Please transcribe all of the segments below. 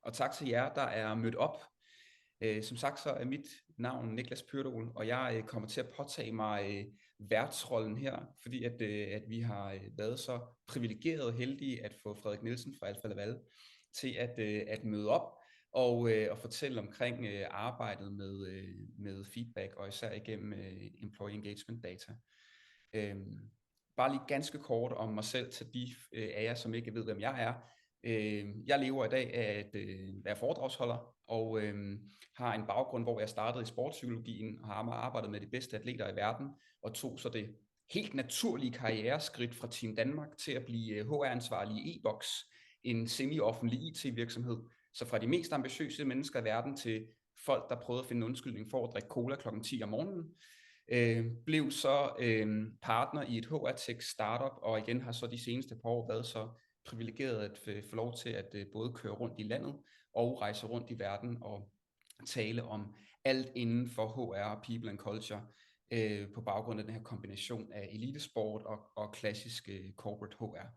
og tak til jer, der er mødt op. Som sagt så er mit navn Niklas Pyrdol, og jeg kommer til at påtage mig værtsrollen her, fordi at vi har været så privilegeret og heldige at få Frederik Nielsen fra Alfa Laval til at møde op og fortælle omkring arbejdet med feedback, og især igennem employee engagement data. Bare lige ganske kort om mig selv til de af jer, som ikke ved, hvem jeg er. Jeg lever i dag af at være foredragsholder og har en baggrund, hvor jeg startede i sportspsykologien og har arbejdet med de bedste atleter i verden og tog så det helt naturlige karriereskridt fra Team Danmark til at blive HR-ansvarlig i e-boks, en semi-offentlig IT-virksomhed. Så fra de mest ambitiøse mennesker i verden til folk, der prøvede at finde en undskyldning for at drikke cola klokken 10 om morgenen. Blev så partner i et HR-tech startup, og igen har så de seneste par år været så privilegeret at få lov til at både køre rundt i landet og rejse rundt i verden og tale om alt inden for HR, people and culture, på baggrund af den her kombination af elitesport og klassisk corporate HR.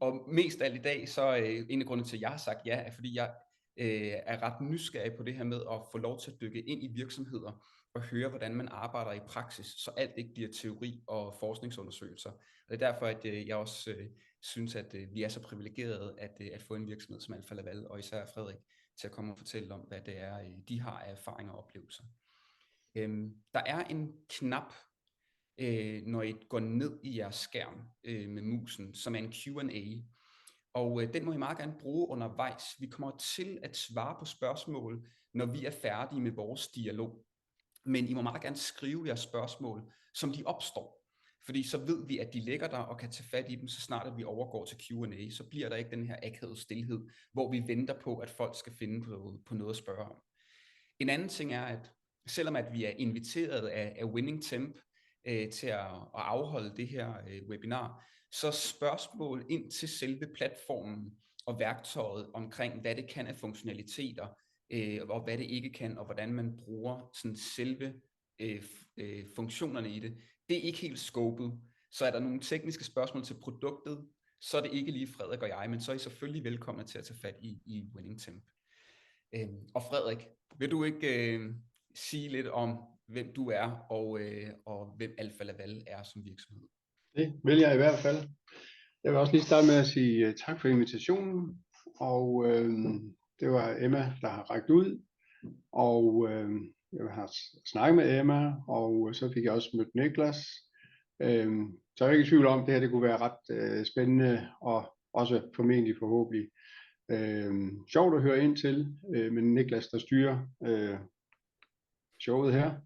Og mest af alt i dag, så en af grundene til, at jeg har sagt ja, er fordi jeg er ret nysgerrig på det her med at få lov til at dykke ind i virksomheder og høre, hvordan man arbejder i praksis, så alt ikke bliver teori og forskningsundersøgelser. Og det er derfor, at jeg også synes, at vi er så privilegerede at få en virksomhed som Alfa Laval, og især Frederik, til at komme og fortælle om, hvad det er, de har af erfaringer og oplevelser. Der er en knap, når I går ned i jeres skærm med musen, som er en Q&A, og den må I meget gerne bruge undervejs. Vi kommer til at svare på spørgsmål, når vi er færdige med vores dialog. Men I må meget gerne skrive jeres spørgsmål, som de opstår. Fordi så ved vi, at de ligger der og kan tage fat i dem, så snart at vi overgår til Q&A. Så bliver der ikke den her akavede stilhed, hvor vi venter på, at folk skal finde på noget at spørge om. En anden ting er, at selvom at vi er inviteret af Winning Temp til at afholde det her webinar, så spørgsmål ind til selve platformen og værktøjet omkring, hvad det kan af funktionaliteter, og hvad det ikke kan, og hvordan man bruger sådan selve funktionerne i det. Det er ikke helt scopet. Så er der nogle tekniske spørgsmål til produktet, så er det ikke lige Frederik og jeg, men så er I selvfølgelig velkomne til at tage fat i Winning Temp. Og Frederik, vil du ikke sige lidt om, hvem du er, og hvem Alfa Laval er som virksomhed? Det vil jeg i hvert fald. Jeg vil også lige starte med at sige tak for invitationen, og det var Emma, der har rækket ud, og jeg har snakket med Emma, og så fik jeg også mødt Niklas. Så jeg er ikke i tvivl om, at det her det kunne være ret spændende, og også formentlig forhåbentlig sjovt at høre ind til, men Niklas, der styrer showet her.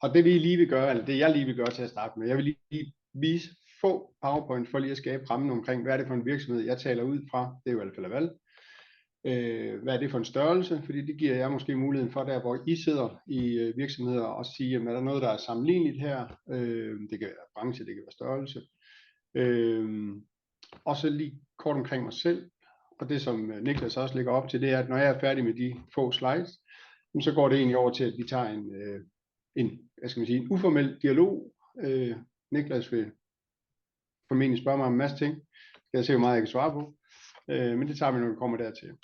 Og det vi lige vil gøre, eller det jeg lige vil gøre til at starte med, jeg vil lige vise få PowerPoint for lige at skabe rammen omkring, hvad er det for en virksomhed, jeg taler ud fra. Det er jo Alfa Laval. Hvad er det for en størrelse? Fordi det giver jeg måske muligheden for der, hvor I sidder i virksomheder, og sige, jamen, er der noget, der er sammenligneligt her? Det kan være branche, det kan være størrelse. Og så lige kort omkring mig selv. Og det som Niklas også lægger op til, det er, at når jeg er færdig med de få slides, så går det egentlig over til, at vi tager en uformel dialog. Niklas vil formentlig spørge mig om en masse ting. Jeg ser jo meget, jeg kan svare på. Men det tager vi, når vi kommer dertil.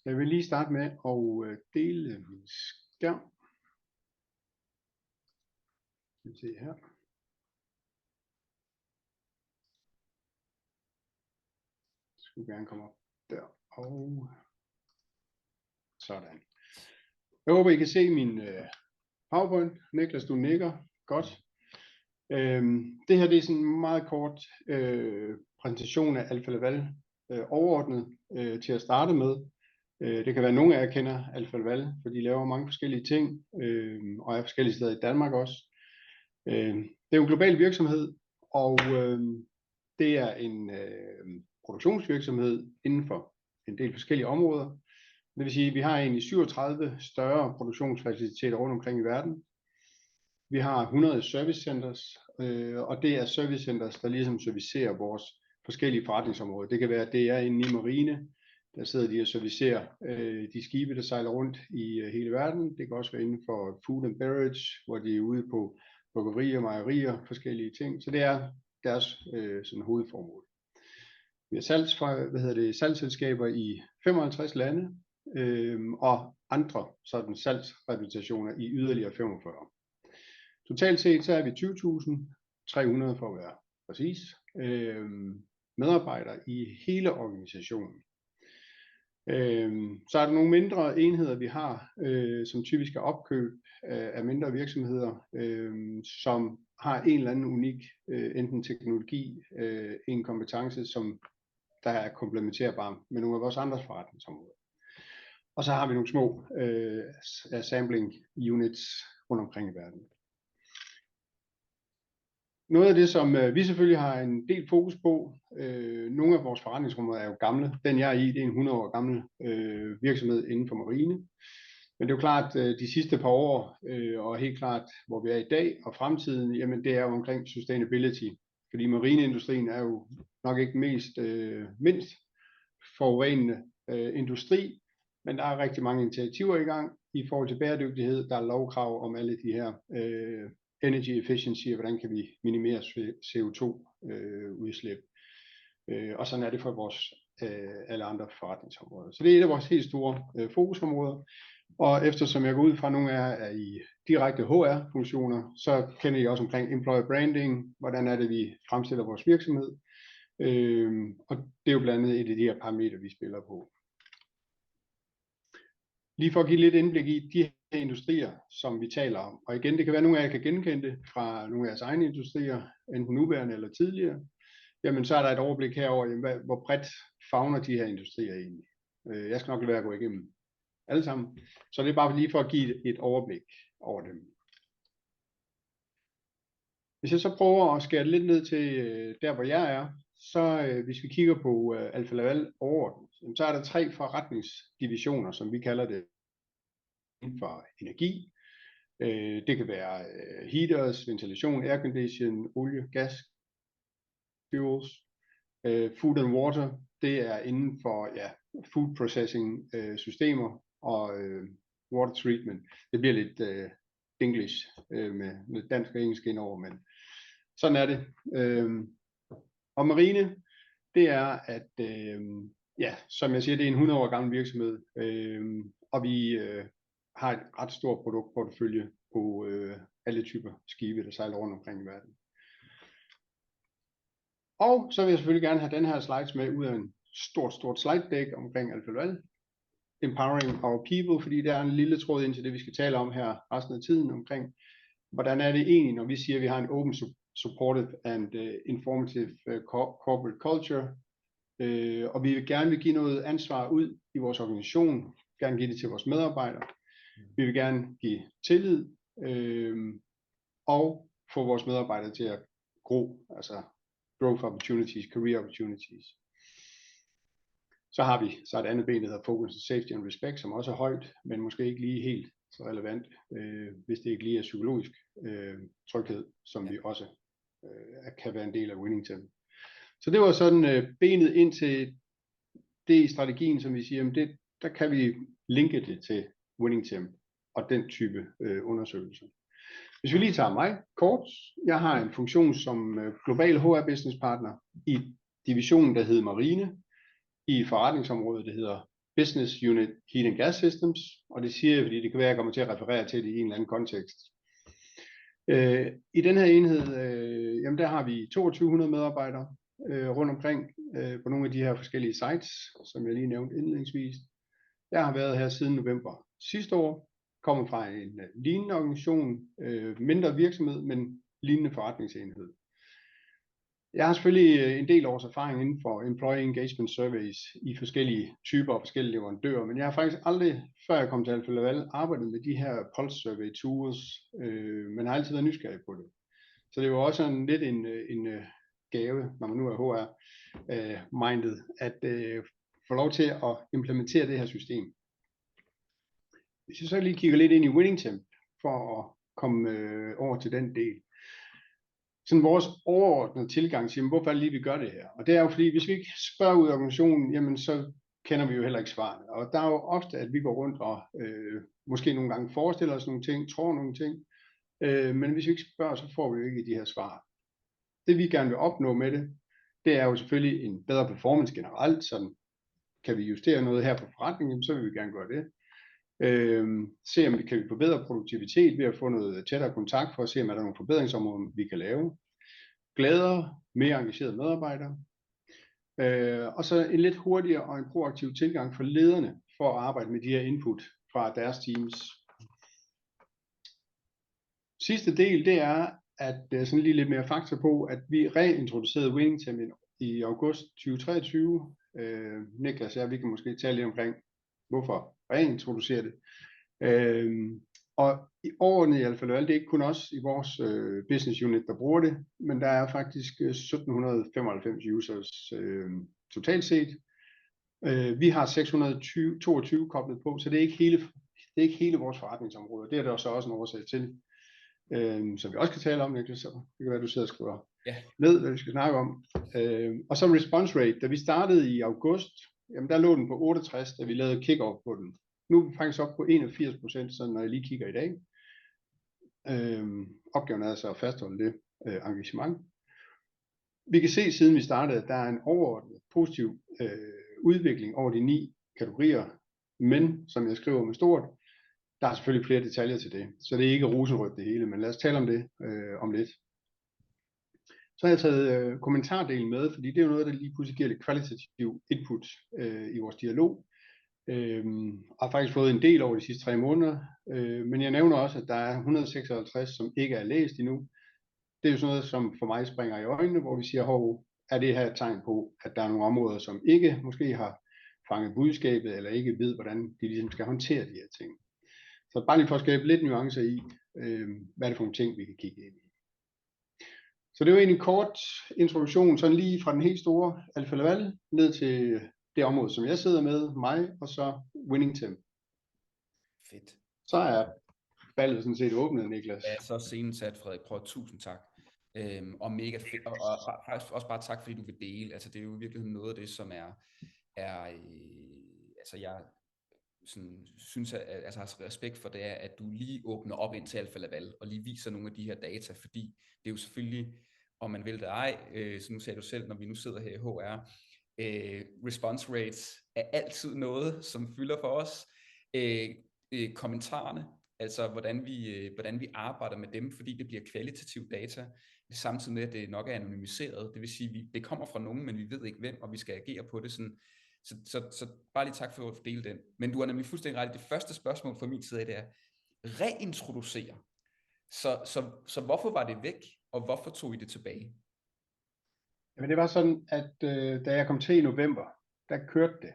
Jeg vil lige starte med at dele min skærm. Vi kan se her. Det skulle gerne komme op der. Og sådan. Jeg håber, I kan se min PowerPoint. Niklas, du nikker. Godt. Det her det er sådan en meget kort præsentation af Alfa Laval overordnet til at starte med. Det kan være, at nogle af jer kender Alfa Laval, for de laver mange forskellige ting og er forskellige steder i Danmark også. Det er en global virksomhed, og det er en produktionsvirksomhed inden for en del forskellige områder. Det vil sige, at vi har egentlig 37 større produktionsfaciliteter rundt omkring i verden. Vi har 100 service centers, og det er service centers, der ligesom servicerer vores forskellige forretningsområder. Det kan være, at det er inde i marine, der sidder de og servicerer de skibe, der sejler rundt i hele verden. Det kan også være inden for food and beverage, hvor de er ude på bryggerier, mejerier, forskellige ting. Så det er deres sådan hovedformål. Vi har salgsselskaber i 55 lande, og andre sådan salgsrepræsentationer i yderligere 45. Totalt set så er vi 20.300 for at være præcis, medarbejdere i hele organisationen. Så er der nogle mindre enheder, vi har, som typisk er opkøb af mindre virksomheder, som har en eller anden unik, enten teknologi, en kompetence, som der er komplementerbar med nogle af vores andre forretningsområder. Og så har vi nogle små sampling units rundt omkring i verden. Noget af det, som vi selvfølgelig har en del fokus på, nogle af vores forretningsområder er jo gamle. Den jeg er i, det er en 100 år gammel virksomhed inden for marine. Men det er jo klart, de sidste par år, og helt klart, hvor vi er i dag og fremtiden, jamen det er jo omkring sustainability. Fordi marineindustrien er jo nok ikke mindst forurenende industri, men der er rigtig mange initiativer i gang i forhold til bæredygtighed. Der er lovkrav om alle de her energy efficiency, og hvordan kan vi minimere CO2-udslip. Og sådan er det for vores alle andre forretningsområder. Så det er et af vores helt store fokusområder. Og eftersom jeg går ud fra, at nogle af jer er i direkte HR-funktioner, så kender I også omkring employer branding, hvordan er det, vi fremstiller vores virksomhed. Og det er jo blandt andet et af de her parametre, vi spiller på. Lige for at give lidt indblik i de her industrier, som vi taler om. Og igen, det kan være, at nogle af jer kan genkende det fra nogle af jeres egne industrier, enten nuværende eller tidligere. Jamen, så er der et overblik herover, jamen, hvor bredt favner de her industrier egentlig. Jeg skal nok lade være at gå igennem alle sammen. Så det er bare lige for at give et overblik over dem. Hvis jeg så prøver at skære lidt ned til der, hvor jeg er, så hvis vi kigger på Alfa Laval overordnet, så er der 3 forretningsdivisioner, som vi kalder det, inden for energi. Det kan være heaters, ventilation, aircondition, olie, gas, fuels. Food and water, det er inden for food processing systemer og water treatment. Det bliver lidt English med dansk og engelsk indover, men sådan er det. Og marine, det er at som jeg siger, det er en 100 år gammel virksomhed, og vi har et ret stort produktportefølje på alle typer skibe, der sejler rundt omkring i verden. Og så vil jeg selvfølgelig gerne have den her slides med ud af en stort slide deck omkring Alfa Laval. Empowering our people, fordi der er en lille tråd ind til det, vi skal tale om her resten af tiden omkring, hvordan er det egentlig, når vi siger, at vi har en open, supportive and informative corporate culture, og vi vil gerne give noget ansvar ud i vores organisation, gerne give det til vores medarbejdere. Vi vil gerne give tillid og få vores medarbejdere til at gro, altså growth opportunities, career opportunities. Så har vi så et andet ben, der hedder Focus on Safety and Respect, som også er højt, men måske ikke lige helt så relevant, hvis det ikke lige er psykologisk tryghed, som vi også kan være en del af Winning Team. Så det var sådan benet ind til det i strategien, som vi siger, der kan vi linke det til Winning Team og den type undersøgelser. Hvis vi lige tager mig kort, jeg har en funktion som global HR business partner i divisionen, der hedder Marine, i forretningsområdet, der hedder Business Unit Heat and Gas Systems, og det siger jeg, fordi det kan være, at jeg kommer til at referere til det i en eller anden kontekst. I den her enhed, jamen der har vi 2200 medarbejdere rundt omkring på nogle af de her forskellige sites, som jeg lige nævnte indledningsvis. Jeg har været her siden november sidste år, kommer fra en lignende organisation, mindre virksomhed, men lignende forretningsenhed. Jeg har selvfølgelig en del års erfaring inden for employee engagement surveys i forskellige typer og forskellige leverandører, men jeg har faktisk aldrig, før jeg kom til Alfa Laval, arbejdet med de her pulse survey tools, men har altid været nysgerrig på det. Så det var også lidt en gave, når man nu er HR-minded, at få lov til at implementere det her system. Hvis jeg så lige kigger lidt ind i Winning Team, for at komme over til den del. Sådan vores overordnede tilgang til, hvorfor er det lige, vi gør det her? Og det er jo fordi, hvis vi ikke spørger ud af organisationen, jamen så kender vi jo heller ikke svarene. Og der er jo ofte, at vi går rundt og måske nogle gange forestiller os nogle ting, tror nogle ting. Men hvis vi ikke spørger, så får vi jo ikke de her svar. Det vi gerne vil opnå med det, det er jo selvfølgelig en bedre performance generelt, sådan kan vi justere noget her på forretningen, så vil vi gerne gøre det. Se om vi kan forbedre produktivitet ved at få noget tættere kontakt for at se, om der er nogle forbedringsområder, vi kan lave. Gladere, mere engagerede medarbejdere. Og så en lidt hurtigere og en proaktiv tilgang for lederne for at arbejde med de her input fra deres teams. Sidste del, det er, at sådan lige lidt mere fakta på, at vi reintroducerede WinningTemp i august 2023. Niklas og jeg, vi kan måske tale lidt omkring, hvorfor reintroducere det. Og i overordnet i Alfa Laval, det er ikke kun os i vores business unit, der bruger det, men der er faktisk 1795 users totalt set. Vi har 622 koblet på, så det er ikke hele vores forretningsområde. Det er der så også en årsag til, som vi også kan tale om, Niklas, så det kan være, du sidder og skriver ned, hvad vi skal snakke om. Og så response rate, da vi startede i august, jamen der lå den på 68, da vi lavede kick-off på den. Nu er vi faktisk op på 81%, så når jeg lige kigger i dag. Opgaven er altså at fastholde det engagement. Vi kan se, siden vi startede, at der er en overordnet positiv udvikling over de 9 kategorier, men som jeg skriver med stort, der er selvfølgelig flere detaljer til det, så det er ikke rosenrødt det hele, men lad os tale om det om lidt. Så har jeg taget kommentardelen med, fordi det er jo noget, der lige pludselig giver lidt kvalitativ input i vores dialog. Har faktisk fået en del over de sidste 3 måneder, men jeg nævner også, at der er 156, som ikke er læst endnu. Det er jo sådan noget, som for mig springer i øjnene, hvor vi siger, hov, er det her et tegn på, at der er nogle områder, som ikke måske har fanget budskabet, eller ikke ved, hvordan de ligesom skal håndtere de her ting. Så bare lige for at skabe lidt nuancer i, hvad er det for nogle ting, vi kan kigge ind i. Så det er jo egentlig en kort introduktion, sådan lige fra den helt store Alfa Laval, ned til det område, som jeg sidder med, mig, og så WinningTemp. Fedt. Så er ballet sådan set åbnet, Niklas. Ja, så scenen sat, Frederik. Prøv, tusind tak. Og mega fedt, og faktisk også bare tak, fordi du vil dele. Altså, det er jo i virkeligheden noget af det, som altså jeg sådan, synes, at har respekt for, det er, at du lige åbner op ind til Alfa Laval, og lige viser nogle af de her data, fordi det er jo selvfølgelig, om man vil det ej, så nu sagde du selv, når vi nu sidder her i HR, response rates er altid noget, som fylder for os. Kommentarerne, altså hvordan vi arbejder med dem, fordi det bliver kvalitativ data, samtidig med, at det nok er anonymiseret. Det vil sige, at det kommer fra nogen, men vi ved ikke hvem, og vi skal agere på det sådan. Så bare lige tak for at dele den. Men du har nemlig fuldstændig ret. Det første spørgsmål fra min side af, det er reintroducere. Så hvorfor var det væk, og hvorfor tog I det tilbage? Jamen det var sådan, at da jeg kom til i november, der kørte det.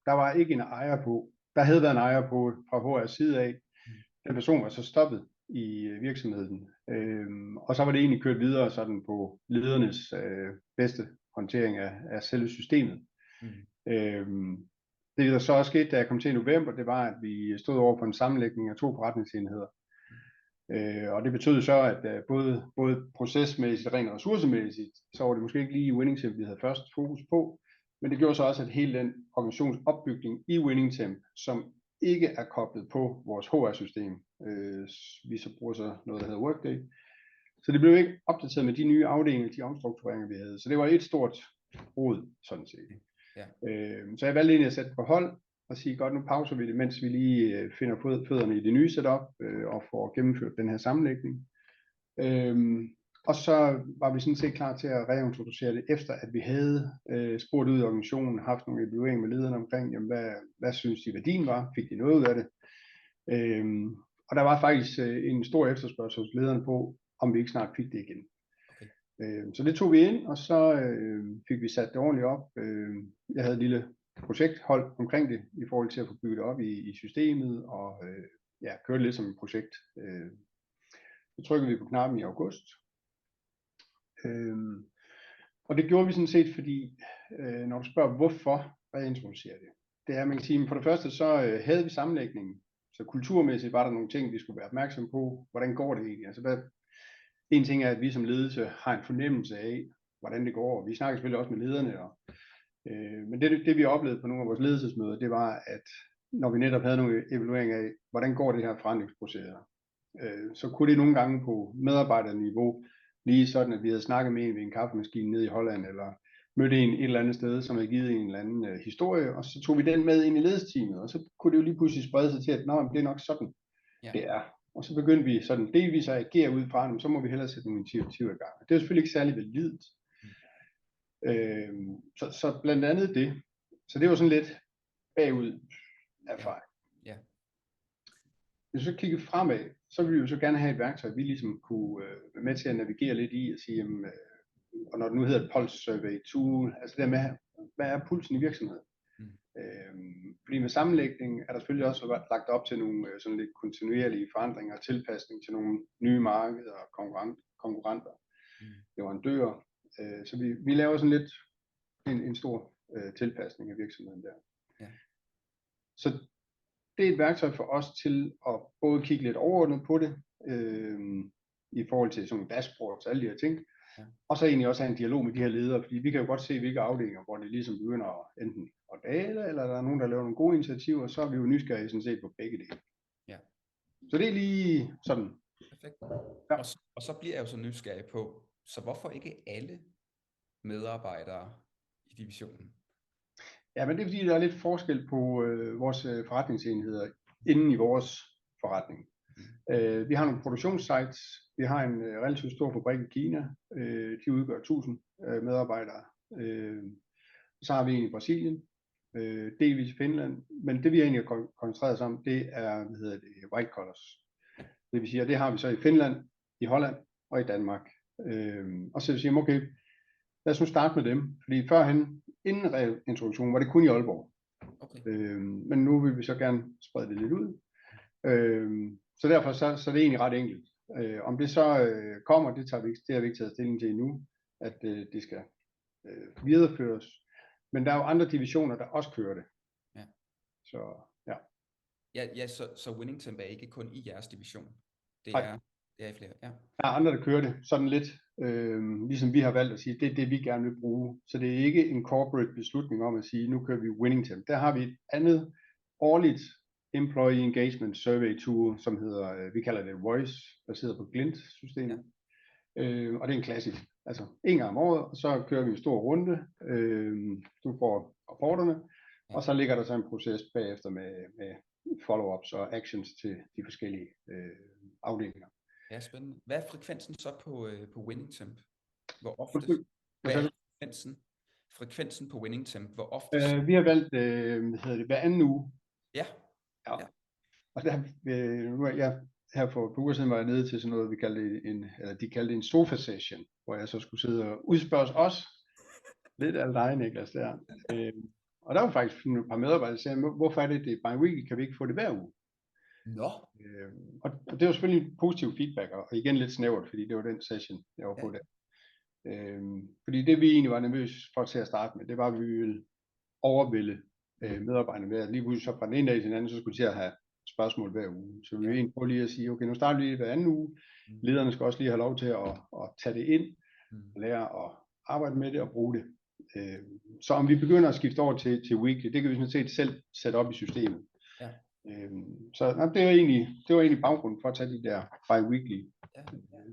Der var ikke en ejer på. Der havde været en ejer på fra HR's side af. Den person var så stoppet i virksomheden. Og så var det egentlig kørt videre sådan på ledernes bedste håndtering af selve systemet. Det der så også skete, da jeg kom til i november, det var, at vi stod over for en sammenlægning af 2 forretningsenheder. Og det betød så, at både procesmæssigt og rent ressourcemæssigt, så var det måske ikke lige WinningTemp, vi havde først fokus på, men det gjorde så også, at hele den organisationsopbygning i WinningTemp, som ikke er koblet på vores HR-system, vi så bruger så noget, der hedder Workday, så det blev ikke opdateret med de nye afdelinger, de omstruktureringer, vi havde. Så det var et stort rod, sådan set. Ja. Så jeg valgte egentlig at sætte på hold og sige, godt, nu pauser vi det, mens vi lige finder fødderne i det nye setup og får gennemført den her sammenlægning. Og så var vi sådan set klar til at reintroducere det, efter at vi havde spurgt ud i organisationen, haft nogle evalueringer med lederne omkring, jamen, hvad synes de værdien var, fik de noget ud af det. Og der var faktisk en stor efterspørgsel hos lederne på, om vi ikke snart fik det igen. Okay. Så det tog vi ind, og så fik vi sat det ordentligt op. Jeg havde et lille projekthold omkring det, i forhold til at få bygget det op i systemet, og kørte lidt som et projekt. Så trykkede vi på knappen i august. Og det gjorde vi sådan set, fordi når du spørger, hvorfor reintroducere det, det er, man kan sige, for det første så havde vi sammenlægningen, så kulturmæssigt var der nogle ting, vi skulle være opmærksom på, hvordan går det egentlig. Altså, en ting er, at vi som ledelse har en fornemmelse af, hvordan det går. Vi snakker selvfølgelig også med lederne, men det vi oplevede på nogle af vores ledelsesmøder, det var, at når vi netop havde nogle evalueringer af, hvordan går det her forandringsprocesser, så kunne det nogle gange på medarbejderniveau lige sådan, at vi havde snakket med en ved en kaffemaskine nede i Holland, eller mødte en et eller andet sted, som havde givet en eller anden historie, og så tog vi den med ind i ledesteamet, og så kunne det jo lige pludselig sprede sig til, at det er nok sådan, det er. Og så begyndte vi sådan delvis at agere ud fra dem, så må vi hellere sætte nogle initiativer i gang. Det er selvfølgelig ikke særlig validt. Så blandt andet det. Så det var sådan lidt bagud erfaring. Ja. Hvis vi så kigger fremad, så vil vi jo så gerne have et værktøj, vi ligesom kunne være med til at navigere lidt i og sige, jamen, og når det nu hedder et pulse survey tool, altså det med, hvad er pulsen i virksomheden? Fordi med sammenlægning er der selvfølgelig også lagt op til nogle sådan lidt kontinuerlige forandringer og tilpasning til nogle nye markeder og konkurrenter, leverandører. Så vi laver sådan lidt en stor tilpasning af virksomheden der. Ja. Så det er et værktøj for os til at både kigge lidt overordnet på det, i forhold til sådan nogle dashboards og alle de her ting, og så egentlig også have en dialog med de her ledere, fordi vi kan jo godt se, hvilke afdelinger, hvor det ligesom begynder at enten at dale, eller der er nogen, der laver nogle gode initiativer, så er vi jo nysgerrige sådan set på begge dele. Ja. Så det er lige sådan. Perfekt. Ja. Og så bliver jeg jo så nysgerrig på, så hvorfor ikke alle medarbejdere i divisionen? Ja, men det er fordi, der er lidt forskel på vores forretningsenheder inden i vores forretning. Vi har nogle produktionssites. Vi har en relativt stor fabrik i Kina. De udgør 1000 medarbejdere. Så har vi en i Brasilien, delvis i Finland. Men det vi egentlig har koncentreret os om, det er, white collars. Det vil sige, at det har vi så i Finland, i Holland og i Danmark. Og så vil vi sige, okay, lad os nu starte med dem. Fordi førhen, inden introduktionen, var det kun i Aalborg. Okay. Men nu vil vi så gerne sprede det lidt ud. Så derfor så er det egentlig ret enkelt. Om det så kommer, det har vi ikke taget stilling til endnu, at det skal videreføres. Men der er jo andre divisioner, der også kører det. Ja. Så ja. Ja, så Winning Temp er ikke kun i jeres division. Det er i flere. Ja. Der er andre, der kører det sådan lidt, ligesom vi har valgt at sige, det er det, vi gerne vil bruge. Så det er ikke en corporate beslutning om at sige, nu kører vi Winning Temp. Der har vi et andet årligt Employee Engagement Survey Tool, som hedder, vi kalder det Voice, baseret på Glint-systemet. Ja. Og det er en klassisk, altså en gang om året, og så kører vi en stor runde, du får rapporterne, og så ligger der så en proces bagefter med follow-ups og actions til de forskellige afdelinger. Ja, spændende. Hvad er frekvensen så på Winning Temp? Hvor ofte? Hvad er frekvensen på Winning Temp? Hvor ofte? Vi har valgt, hver anden uge. Ja. Og der, her for 2 uger siden var jeg nede til sådan noget, vi kaldte de kaldte en sofa session, hvor jeg så skulle sidde og udspørge os lidt af dig, Niklas, der. Og der var faktisk et par medarbejdere, der sagde, hvorfor er det bi-weekly, kan vi ikke få det hver uge? Nå. Og det var selvfølgelig en positiv feedback, og igen lidt snævert, fordi det var den session, jeg var på der. Fordi det vi egentlig var nervøse for til at starte med, det var, at vi ville overvælde medarbejderne med, at lige pludselig så fra den ene dag til den anden, så skulle vi til at have spørgsmål hver uge. Så vi vil egentlig prøve lige at sige, okay, nu starter vi lige hver anden uge. Lederne skal også lige have lov til at tage det ind, lære at arbejde med det og bruge det. Så om vi begynder at skifte over til weekly, det kan vi sådan set selv sætte op i systemet. Ja. Så det var egentlig baggrunden for at tage de der bi-weekly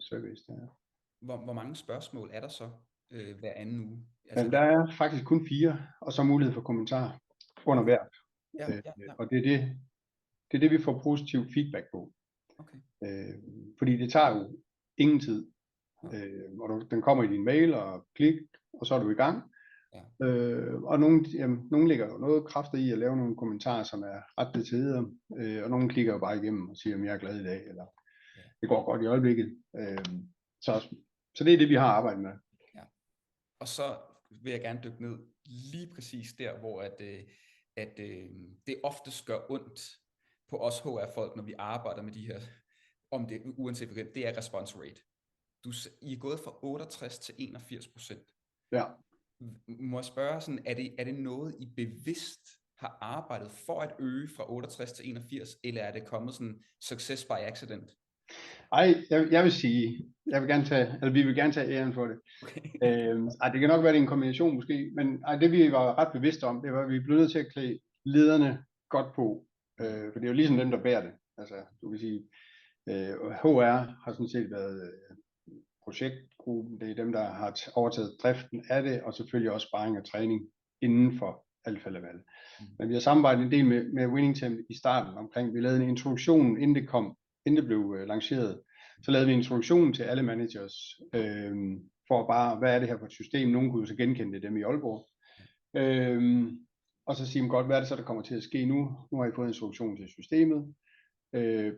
surveys der. Hvor mange spørgsmål er der så hver anden uge? Altså, der er faktisk kun 4, og så mulighed for kommentarer under hvert. Og det er det, vi får positiv feedback på. Okay. Fordi det tager jo ingen tid. Og den kommer i din mail, og klik, og så er du i gang. Ja. Og nogen lægger jo noget kræfter i at lave nogle kommentarer, som er ret detaljerede, og nogen klikker jo bare igennem og siger, at jeg er glad i dag, eller det går godt i øjeblikket. Så det er det, vi har arbejdet med. Ja. Og så vil jeg gerne dykke ned lige præcis der, hvor det oftest gør ondt på os HR-folk, når vi arbejder med de her, om det uanset hvilket, det er response rate. I er gået fra 68 til 81%. Ja. Må jeg spørge, sådan, er det noget, I bevidst har arbejdet for at øge fra 68 til 81, eller er det kommet sådan success by accident? Ej, jeg vil sige, vi vil gerne tage æren for det. Okay. Det kan nok være, det er en kombination måske, men det vi var ret bevidste om, det var, at vi blev nødt til at klæde lederne godt på, for det er jo ligesom dem, der bærer det. Altså, du kan sige, HR har sådan set været projektgruppen, det er dem, der har overtaget driften af det, og selvfølgelig også sparring og træning inden for Alfa Laval. Men vi har samarbejdet en del med Winning Team i starten omkring, vi lavede en introduktion, inden det blev lanceret, så lavede vi en introduktion til alle managers, for bare, hvad er det her for et system? Nogen kunne jo så genkende det, dem i Aalborg. Og så sige godt, hvad er det så, der kommer til at ske nu? Nu har I fået en introduktion til systemet.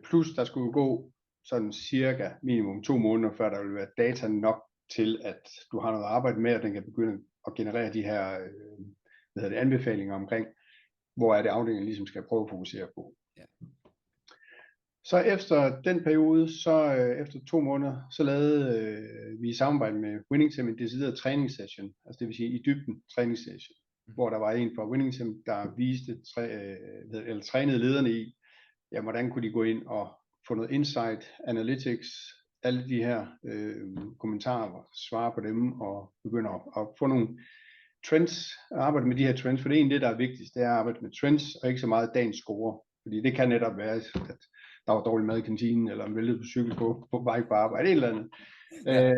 Plus der skulle jo gå sådan cirka minimum 2 måneder, før der vil være data nok til, at du har noget at arbejde med, og den kan begynde at generere de her anbefalinger omkring, hvor er det afdelingen ligesom skal prøve at fokusere på. Ja. Så efter den periode, efter 2 måneder, så lavede vi i samarbejde med Winning Team en decideret træningssession, altså det vil sige i dybden træningssession, hvor der var en fra Winning Team, der viste eller trænede lederne i, ja, hvordan kunne de gå ind og få noget insight, analytics, alle de her kommentarer, svare på dem og begynde at få nogle trends, arbejde med de her trends, for det er egentlig det, der er vigtigst, det er at arbejde med trends, og ikke så meget dagens score, fordi det kan netop være, at der var dårlig mad i kantinen, eller en væltet på cykel på vej på arbejde, et eller andet. Ja.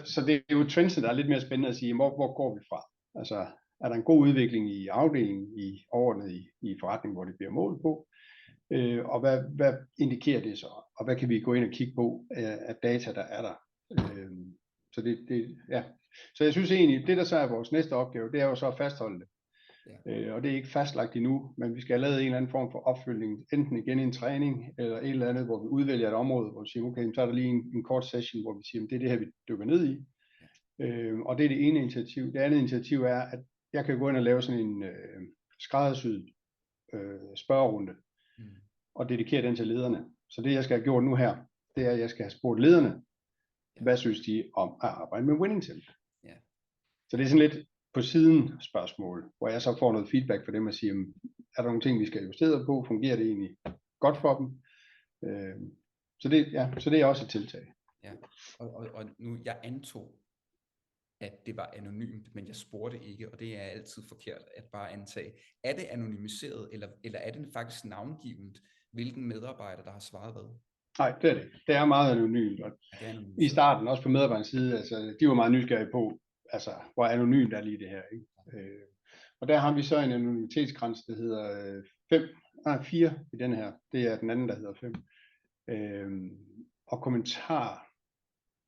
Så det er jo trends, der er lidt mere spændende at sige, hvor går vi fra? Altså, er der en god udvikling i afdelingen, i overordnet i forretningen, hvor det bliver målt på? Og hvad indikerer det så? Og hvad kan vi gå ind og kigge på af data, der er der? Ja. Så jeg synes egentlig, det der så er vores næste opgave, det er jo så at fastholde det. Ja. Og det er ikke fastlagt endnu, men vi skal have lavet en eller anden form for opfølgning, enten igen en træning, eller et eller andet, hvor vi udvælger et område, hvor vi siger, okay, så er der lige en kort session, hvor vi siger, det er det her, vi dykker ned i. Ja. Og det er det ene initiativ. Det andet initiativ er, at jeg kan gå ind og lave sådan en skræddersyet spørgerunde, og dedikere den til lederne. Så det, jeg skal have gjort nu her, det er, at jeg skal have spurgt lederne, hvad synes de om at arbejde med Winning Team? Ja. Så det er sådan lidt på siden spørgsmål, hvor jeg så får noget feedback fra dem og siger, er der nogle ting, vi skal justere på? Fungerer det egentlig godt for dem? Så det er også et tiltag. Ja. Og nu, jeg antog, at det var anonymt, men jeg spurgte ikke, og det er altid forkert at bare antage. Er det anonymiseret, eller er det faktisk navngivent, hvilken medarbejder, der har svaret hvad? Nej, det er det. Det er meget anonymt. Og i starten, også på medarbejderens side, altså, de var meget nysgerrige på, altså, hvor anonymt er lige det her. Ikke? Og der har vi så en anonymitetsgrænse, der hedder 4 i den her. Det er den anden, der hedder 5. Og kommentar,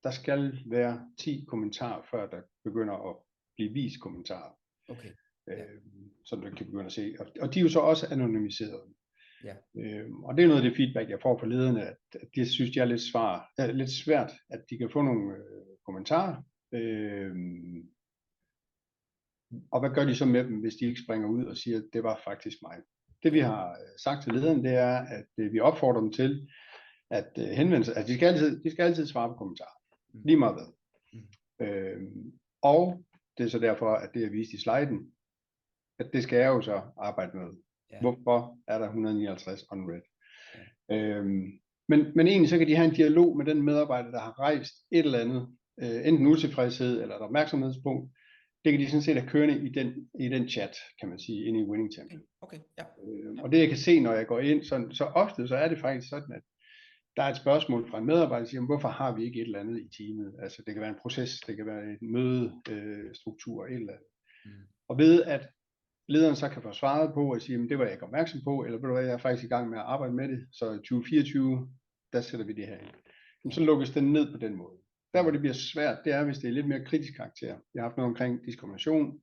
der skal være 10 kommentarer, før der begynder at blive vist kommentarer. Okay. Som du kan begynde at se. Og de er jo så også anonymiseret. Ja. Og det er noget af det feedback, jeg får fra lederne, at de synes, det er lidt svært, at de kan få nogle kommentarer. Og hvad gør de så med dem, hvis de ikke springer ud og siger, at det var faktisk mig? Det vi har sagt til lederen, det er, at vi opfordrer dem til at henvende sig. Altså de skal altid svare på kommentarer. Lige meget hvad. Og det er så derfor, at det er vist i sliden, at det skal jeg jo så arbejde med. Ja. Hvorfor er der 159 unread? Ja. Men egentlig så kan de have en dialog med den medarbejder, der har rejst et eller andet, enten utilfredshed eller et opmærksomhedspunkt. Det kan de sådan set have kørende i den chat, kan man sige, inde i Winning Team. Okay. Ja. Og det jeg kan se, når jeg går ind, så ofte så er det faktisk sådan, at der er et spørgsmål fra en medarbejder, der siger, hvorfor har vi ikke et eller andet i teamet? Altså det kan være en proces, det kan være en mødestruktur, et eller andet. Og ved at lederen så kan få svaret på og sige, det var jeg ikke opmærksom på, eller ved du hvad, jeg er faktisk i gang med at arbejde med det, så i 2024, der sætter vi det her ind. Så lukkes den ned på den måde. Der hvor det bliver svært, det er, hvis det er lidt mere kritisk karakter. Jeg har haft noget omkring diskrimination,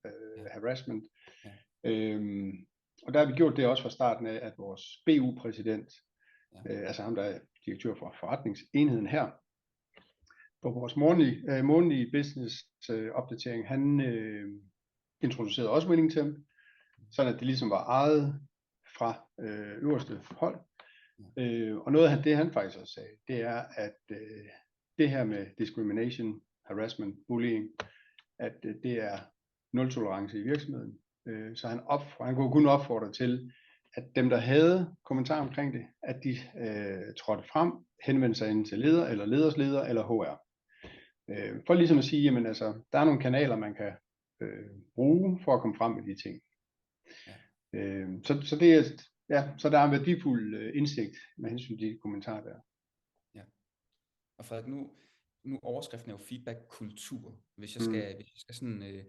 harassment, og der har vi gjort det også fra starten af, at vores BU-præsident, altså ham der er direktør for forretningsenheden her, på vores månedlige business opdatering, han introducerede også Winning Team, sådan at det ligesom var ejet fra øverste hold. Og noget af det han faktisk også sagde, det er at det her med discrimination, harassment, bullying, at det er nul tolerance i virksomheden. Så han kunne kun opfordre til, at dem der havde kommentarer omkring det, at de trådte frem, henvendte sig ind til leder, eller leders leder, eller HR. For ligesom at sige, jamen altså, der er nogle kanaler, man kan bruge for at komme frem med de ting. Ja. Så det er, så der er en værdifuld indsigt med hensyn til de kommentarer der. Ja. Og Frederik, nu nu overskriften er jo feedback-kultur. Hvis jeg skal sådan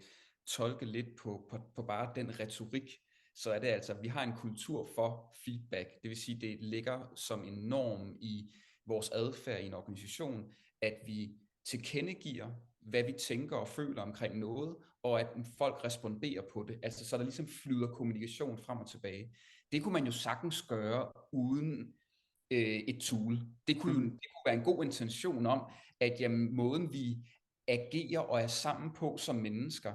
tolke lidt på bare den retorik, så er det altså, at vi har en kultur for feedback. Det vil sige, det ligger som en norm i vores adfærd i en organisation, at vi tilkendegiver, hvad vi tænker og føler omkring noget, og at folk responderer på det. Altså, så der ligesom flyder kommunikation frem og tilbage. Det kunne man jo sagtens gøre uden et tool. Det kunne være en god intention om, at jamen, måden vi agerer og er sammen på som mennesker,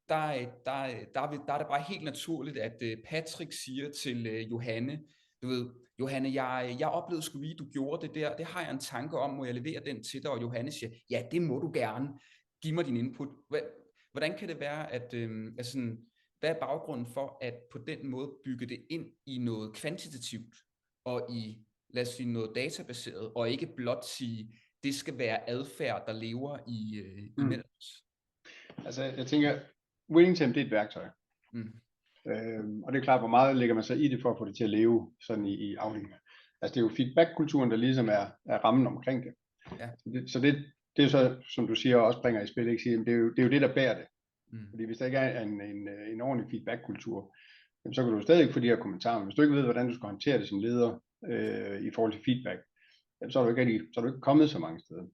der er det bare helt naturligt, at Patrick siger til Johanne, du ved, Johanne, jeg oplevede sgu lige, du gjorde det der, det har jeg en tanke om, må jeg levere den til dig? Og Johanne siger, ja, det må du gerne, giv mig din input. Hvordan kan det være, at altså, hvad er baggrunden for, at på den måde bygge det ind i noget kvantitativt, og i, lad os sige, noget databaseret, og ikke blot sige, det skal være adfærd, der lever imellem os? Altså, jeg tænker, Winning Temp, det er et værktøj. Og det er klart, hvor meget lægger man så i det for at få det til at leve sådan i afdelingen. Altså, det er jo feedback-kulturen, der ligesom er rammen omkring det. Ja. Så det er jo så, som du siger, også bringer i spil, ikke? Det er jo det, der bærer det. Fordi hvis der ikke er en ordentlig feedback-kultur, så kan du stadig ikke få de her kommentarer. Men hvis du ikke ved, hvordan du skal håndtere det som leder i forhold til feedback, så er du ikke kommet så mange steder.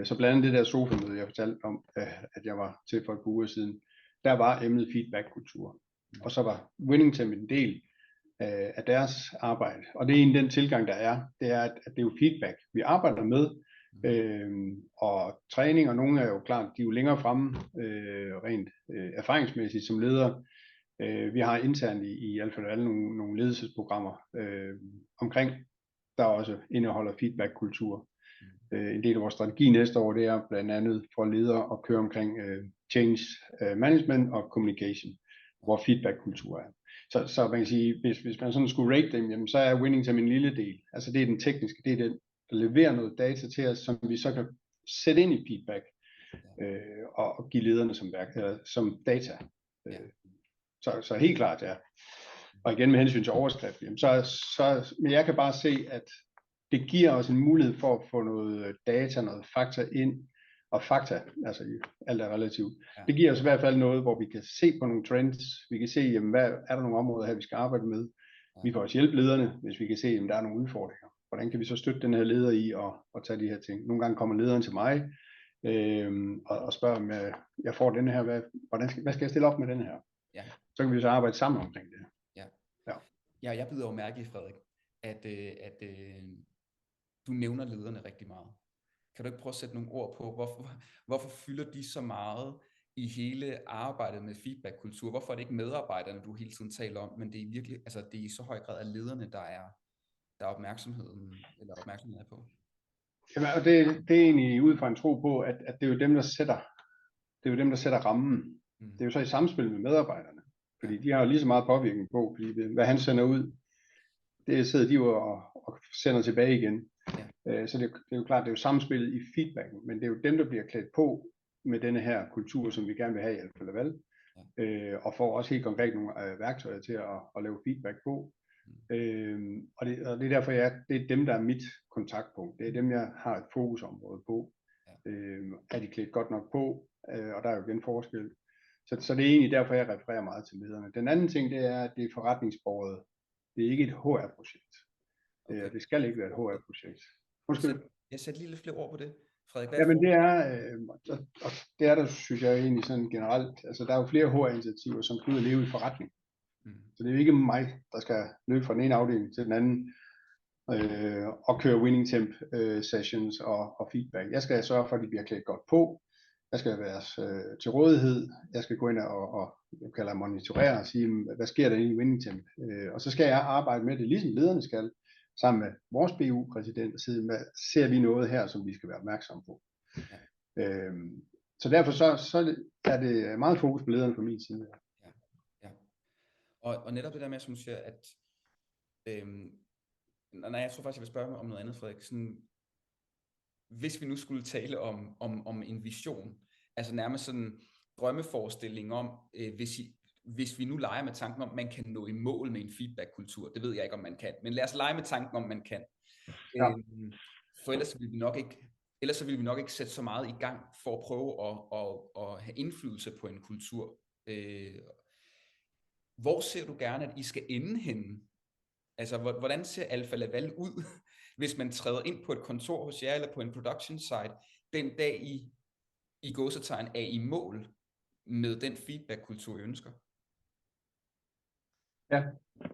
Så blandt andet det der sofamøde, jeg fortalte om, at jeg var til for et par uger siden, der var emnet feedback-kultur. Og så var Winning Temp en del af deres arbejde. Og det er en den tilgang, der er, det er, at det er jo feedback, vi arbejder med, og træning, og nogle er jo klart, de er jo længere fremme, rent erfaringsmæssigt som ledere. Vi har internt i Alfa Laval nogle ledelsesprogrammer omkring, der også indeholder feedback-kultur. En del af vores strategi næste år, det er blandt andet for ledere at køre omkring change management og communication, hvor feedback-kultur er. Så man kan sige, hvis man sådan skulle rate dem, jamen, så er Winning Temp en lille del. Altså det er den tekniske, det er den, der leverer noget data til os, som vi så kan sætte ind i feedback og give lederne som data. Så helt klart, ja. Og igen med hensyn til overskrift, jamen, men jeg kan bare se, at det giver os en mulighed for at få noget data, noget fakta ind, og fakta, altså alt er relativt. Det giver os i hvert fald noget, hvor vi kan se på nogle trends, vi kan se, jamen, hvad er der nogle områder her, vi skal arbejde med. Vi kan også hjælpe lederne, hvis vi kan se, at der er nogle udfordringer. Hvordan kan vi så støtte den her leder i at tage de her ting? Nogle gange kommer lederen til mig og spørger, om jeg får den her, hvad skal jeg stille op med den her? Ja. Så kan vi så arbejde sammen omkring det. Ja, jeg bider jo mærke i, Frederik, at du nævner lederne rigtig meget. Kan du ikke prøve at sætte nogle ord på, hvorfor fylder de så meget i hele arbejdet med feedback-kultur? Hvorfor er det ikke medarbejderne, du hele tiden taler om, men det er virkelig, altså det er i så høj grad af lederne, der er opmærksomheden på? Jamen, og det er egentlig ud fra en tro på, at det er jo dem, der sætter rammen. Det er jo så i samspil med medarbejderne, fordi de har jo lige så meget påvirkning på, fordi hvad han sender ud, det sidder de jo og sender tilbage igen. Så det er jo klart, det er jo samspillet i feedbacken, men det er jo dem, der bliver klædt på med denne her kultur, som vi gerne vil have i Alfa Laval, og får også helt konkret nogle værktøjer til at lave feedback på. Og det er derfor, det er dem, der er mit kontaktpunkt. Det er dem, jeg har et fokusområde på. Er de klædt godt nok på, og der er jo igen forskel. Så det er egentlig derfor, jeg refererer meget til lederne. Den anden ting, det er, at det er forretningsbordet. Det er ikke et HR-projekt. Okay. Det skal ikke være et HR-projekt. Jeg sætter lige lidt flere ord på det, Frederik. Ja, men det er der, synes jeg egentlig sådan generelt. Altså, der er jo flere HR-initiativer, som skal ud og leve i forretning. Så det er jo ikke mig, der skal løbe fra den ene afdeling til den anden og køre Winning Temp sessions og feedback. Jeg skal sørge for, at de bliver klædt godt på. Jeg skal være til rådighed. Jeg skal gå ind og jeg kalder monitorere og sige, hvad sker der i Winning Temp? Og så skal jeg arbejde med det, ligesom lederne skal, sammen med vores BU-præsident og sige, hvad ser vi noget her, som vi skal være opmærksomme på. Så derfor så er det meget fokus på lederne fra min side. Ja. Og netop det der med, som du siger, at jeg tror faktisk, jeg vil spørge mig om noget andet, Frederik. Sådan, hvis vi nu skulle tale om en vision, altså nærmest sådan en drømmeforestilling om, hvis vi nu leger med tanken om, man kan nå i mål med en feedback-kultur, det ved jeg ikke, om man kan, men lad os lege med tanken om, man kan. Ja. For ellers vil vi nok ikke ellers så vil vi nok ikke sætte så meget i gang for at prøve at have indflydelse på en kultur. Hvor ser du gerne, at I skal ende henne? Altså, hvordan ser Alfa Laval ud, hvis man træder ind på et kontor hos jer, eller på en production site, den dag I gåsetegn er i mål med den feedback-kultur, I ønsker? Ja,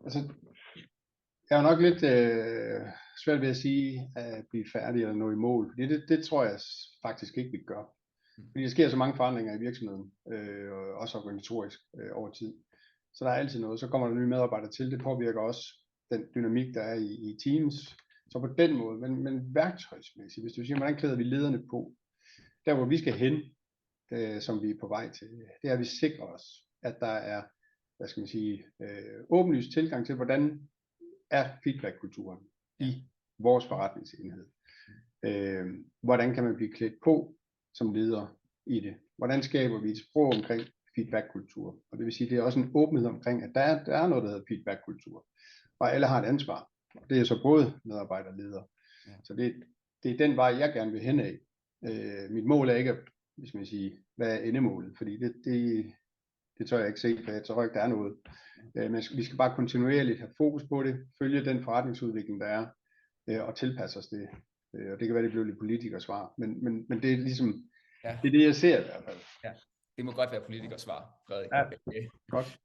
altså, jeg er nok lidt svært ved at sige, at blive færdig eller nå i mål, fordi det tror jeg faktisk ikke, vi gør. Fordi der sker så mange forandringer i virksomheden, også organisatorisk over tid. Så der er altid noget. Så kommer der nye medarbejdere til. Det påvirker også den dynamik, der er i teams. Så på den måde, men værktøjsmæssigt, hvis du siger, hvordan klæder vi lederne på? Der hvor vi skal hen, som vi er på vej til, det er, at vi sikrer os, at der er, hvad skal man sige, åbenlyst tilgang til, hvordan er feedback-kulturen i vores forretningsenhed. Hvordan kan man blive klædt på som leder i det? Hvordan skaber vi et sprog omkring feedback-kultur? Og det vil sige, det er også en åbenhed omkring, at der er noget, der hedder feedback-kultur. Og alle har et ansvar. Og det er så både medarbejdere og ledere. Ja. Så det er den vej, jeg gerne vil hen af. Mit mål er ikke, at, hvis man siger, hvad er endemålet? Fordi det tør jeg ikke se, for jeg tror ikke, der er noget. Men vi skal bare kontinuerligt have fokus på det, følge den forretningsudvikling, der er, og tilpasse os det. Og det kan være, det bliver lidt politikersvar, men det er ligesom, det er det, jeg ser i hvert fald. Ja, det må godt være politikersvar, Frederik. Ja, godt.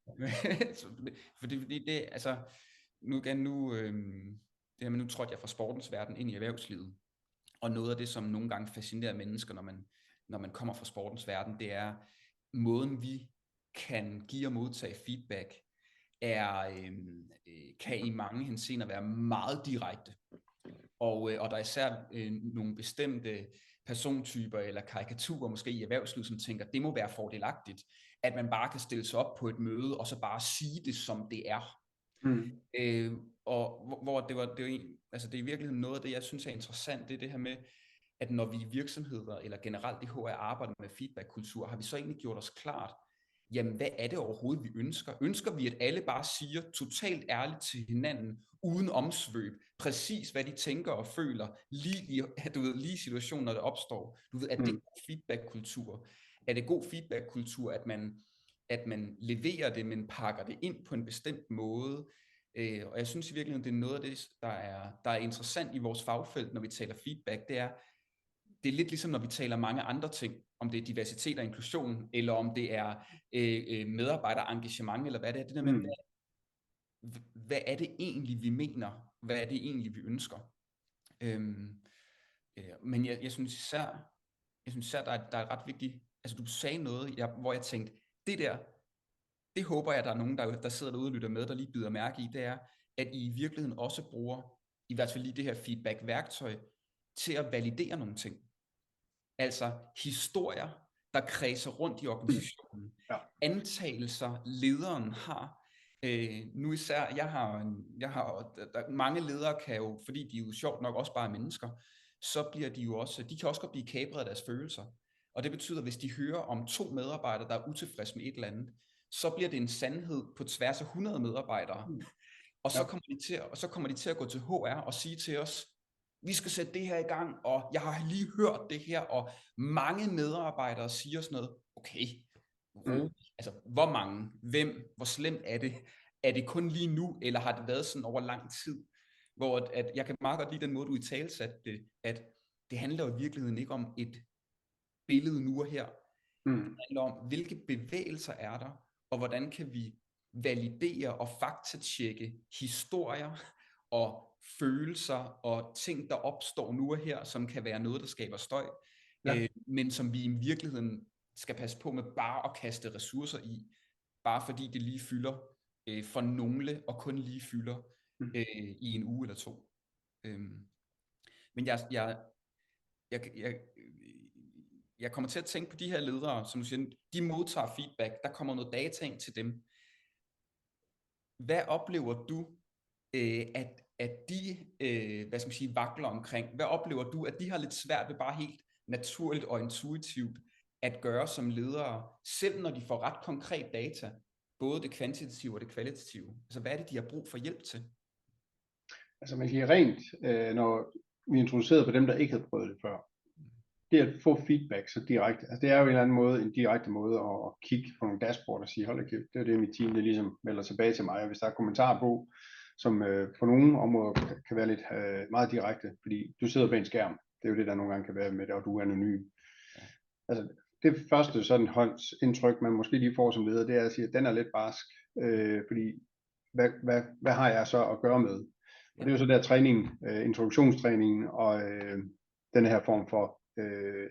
fordi det, altså, nu trådte jeg fra sportens verden ind i erhvervslivet, og noget af det, som nogle gange fascinerer mennesker, når man kommer fra sportens verden, det er måden, vi kan give og modtage feedback, kan i mange henseender være meget direkte. Og der er især nogle bestemte persontyper eller karikaturer måske i erhvervslivet, som tænker, det må være fordelagtigt, at man bare kan stille sig op på et møde, og så bare sige det, som det er. Og hvor det er i virkeligheden noget af det, jeg synes er interessant, det er det her med, at når vi i virksomheder, eller generelt i HR arbejder med feedback-kultur, har vi så egentlig gjort os klart, jamen hvad er det overhovedet, vi ønsker? Ønsker vi, at alle bare siger totalt ærligt til hinanden, uden omsvøb, præcis hvad de tænker og føler, lige i situationen, når det opstår? Er det god feedback-kultur? Er det god feedback-kultur, at man leverer det, men pakker det ind på en bestemt måde? Og jeg synes i virkeligheden, det er noget af det, der er interessant i vores fagfelt, når vi taler feedback, det er lidt ligesom, når vi taler mange andre ting, om det er diversitet og inklusion, eller om det er medarbejderengagement, eller hvad det er. Det der med, hvad er det egentlig, vi mener? Hvad er det egentlig, vi ønsker? Men jeg synes især, der er ret vigtigt, altså du sagde noget, hvor jeg tænkte, det håber jeg, der er nogen, der sidder derude og lytter med, der lige bider mærke i, det er, at I i virkeligheden også bruger, i hvert fald lige det her feedback-værktøj, til at validere nogle ting. Altså historier, der kredser rundt i organisationen. Ja. Antagelser, lederen har. Nu især, mange ledere kan jo, fordi de jo sjovt nok også bare er mennesker, så bliver de kan også godt blive kapret af deres følelser. Og det betyder, hvis de hører om 2 medarbejdere, der er utilfredse med et eller andet, så bliver det en sandhed på tværs af 100 medarbejdere. Og så kommer de til at gå til HR og sige til os, vi skal sætte det her i gang, og jeg har lige hørt det her, og mange medarbejdere siger sådan noget, okay, altså hvor mange, hvem, hvor slemt er det? Er det kun lige nu, eller har det været sådan over lang tid? Hvor at jeg kan meget godt lide den måde, du italesætter det, at det handler jo i virkeligheden ikke om et billede nu og her. Det handler om, hvilke bevægelser er der, og hvordan kan vi validere og faktatjekke historier og følelser og ting, der opstår nu og her, som kan være noget, der skaber støj, men som vi i virkeligheden skal passe på med bare at kaste ressourcer i, bare fordi det lige fylder for nogle, og kun lige fylder i en uge eller 2. Men jeg kommer til at tænke på de her ledere, som du siger, de modtager feedback, der kommer noget data ind til dem. Hvad oplever du, at de vakler omkring? Hvad oplever du, at de har lidt svært ved bare helt naturligt og intuitivt at gøre som ledere, selv når de får ret konkret data, både det kvantitative og det kvalitative? Altså hvad er det, de har brug for hjælp til? Altså man siger rent, når vi introducerede for dem, der ikke havde prøvet det før, det at få feedback så direkte, altså det er jo en eller anden måde, en direkte måde at kigge på nogle dashboard og sige, hold da kæft, det er det mit team, det ligesom melder tilbage til mig, og hvis der er kommentarer på, som på nogle områder kan være lidt meget direkte, fordi du sidder bag en skærm, det er jo det, der nogle gange kan være med det, og du er anonym. Ja. Altså det første sådan håndsindtryk, man måske lige får som leder, det er at sige, at den er lidt barsk, fordi hvad har jeg så at gøre med? Og det er jo så der træningen, introduktionstræningen og den her form for,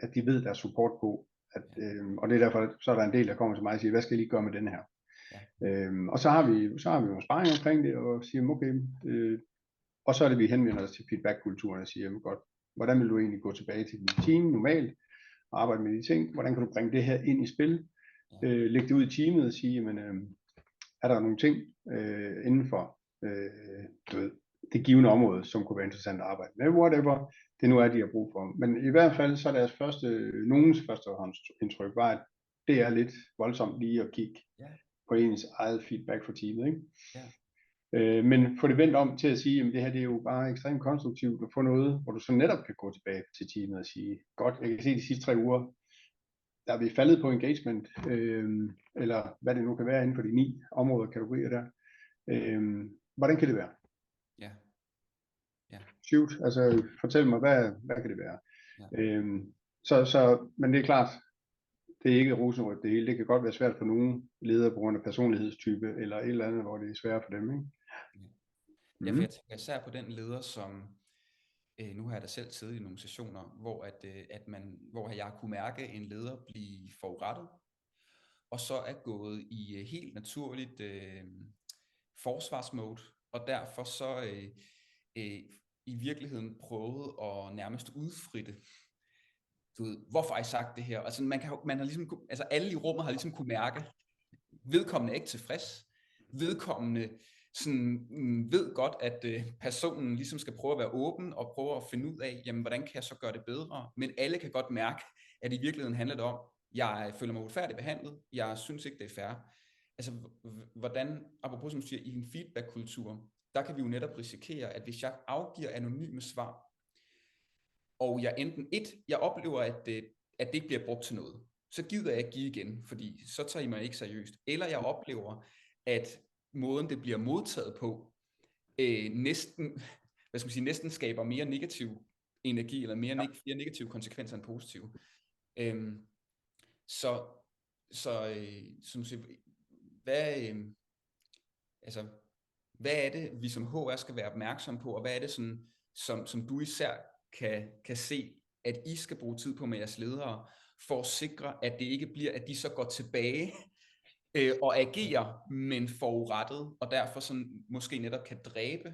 at de ved, der er support på. Og det er derfor, så er der en del, der kommer til mig og siger, hvad skal jeg lige gøre med den her? Ja. Og så har vi jo sparring omkring det, og siger, okay, og så er det, vi henvender os til feedback-kulturen og siger, godt, hvordan vil du egentlig gå tilbage til dit team normalt, og arbejde med de ting? Hvordan kan du bringe det her ind i spil? Lægge det ud i teamet og sige, jamen, er der nogle ting inden for det givende område, som kunne være interessant at arbejde med, whatever det nu er, de har brug for. Men i hvert fald, så er deres nogens førstehåndsindtryk var, at det er lidt voldsomt lige at kigge på ens eget feedback for teamet, ikke? Ja. Men få det vendt om til at sige, at det her det er jo bare ekstremt konstruktivt at få noget, hvor du så netop kan gå tilbage til teamet og sige, godt, jeg kan se de sidste 3 uger, der er vi faldet på engagement, eller hvad det nu kan være inden for de 9 områder, kategorier der. Hvordan kan det være? Ja. Shoot, altså fortæl mig, hvad kan det være? Ja. Men det er klart, det er ikke rosenrødt det hele. Det kan godt være svært for nogle ledere på grund af personlighedstype, eller et eller andet, hvor det er svært for dem, ikke? Ja, for jeg tænker især på den leder, som nu har jeg da selv siddet i nogle sessioner, hvor jeg kunne mærke en leder blive forurettet, og så er gået i helt naturligt forsvarsmode, og derfor så i virkeligheden prøvet at nærmest udfritte. Du ved, hvorfor har I sagt det her? Altså man har ligesom, altså alle i rummet har ligesom kunne mærke, vedkommende er ikke tilfreds, vedkommende sådan, ved godt, at personen ligesom skal prøve at være åben og prøve at finde ud af, jamen hvordan kan jeg så gøre det bedre? Men alle kan godt mærke, at i virkeligheden handler det om, jeg føler mig uretfærdigt behandlet, jeg synes ikke, det er fair. Altså hvordan, apropos som du siger, i en feedback-kultur, der kan vi jo netop risikere, at hvis jeg afgiver anonyme svar, og jeg oplever, at det ikke bliver brugt til noget, så gider jeg ikke give igen, fordi så tager I mig ikke seriøst. Eller jeg oplever, at måden det bliver modtaget på, næsten skaber mere negativ energi, eller mere negative konsekvenser end positive. Hvad er det, vi som HR skal være opmærksom på, og hvad er det, som du især kan se, at I skal bruge tid på med jeres ledere, for at sikre, at det ikke bliver, at de så går tilbage og agerer, men forurettet, og derfor sådan måske netop kan dræbe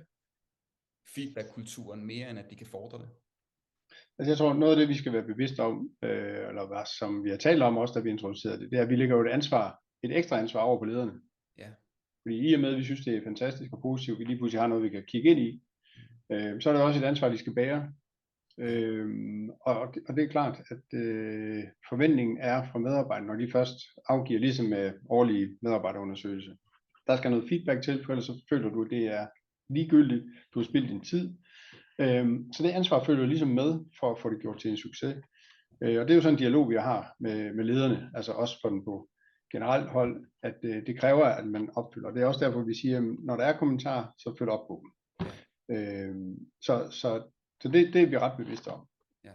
feedback-kulturen mere, end at de kan fordre det? Altså jeg tror, noget af det, vi skal være bevidste om, eller som vi har talt om også, da vi introducerede det, det er, at vi lægger jo et ekstra ansvar over på lederne. Ja. Fordi i og med, at vi synes, det er fantastisk og positivt, vi lige pludselig har noget, vi kan kigge ind i, så er det også et ansvar, de skal bære. Og det er klart, at forventningen er fra medarbejderne, når de først afgiver, ligesom med årlige medarbejderundersøgelser. Der skal noget feedback til, for ellers så føler du, at det er ligegyldigt, du har spildt din tid. Så det ansvar følger jo ligesom med, for at få det gjort til en succes. Og det er jo sådan en dialog, vi har med lederne, altså også på generelt hold, at det kræver, at man opfylder. Det er også derfor, vi siger, at når der er kommentarer, så følg op på dem. Så det er vi ret bevidste om. Ja.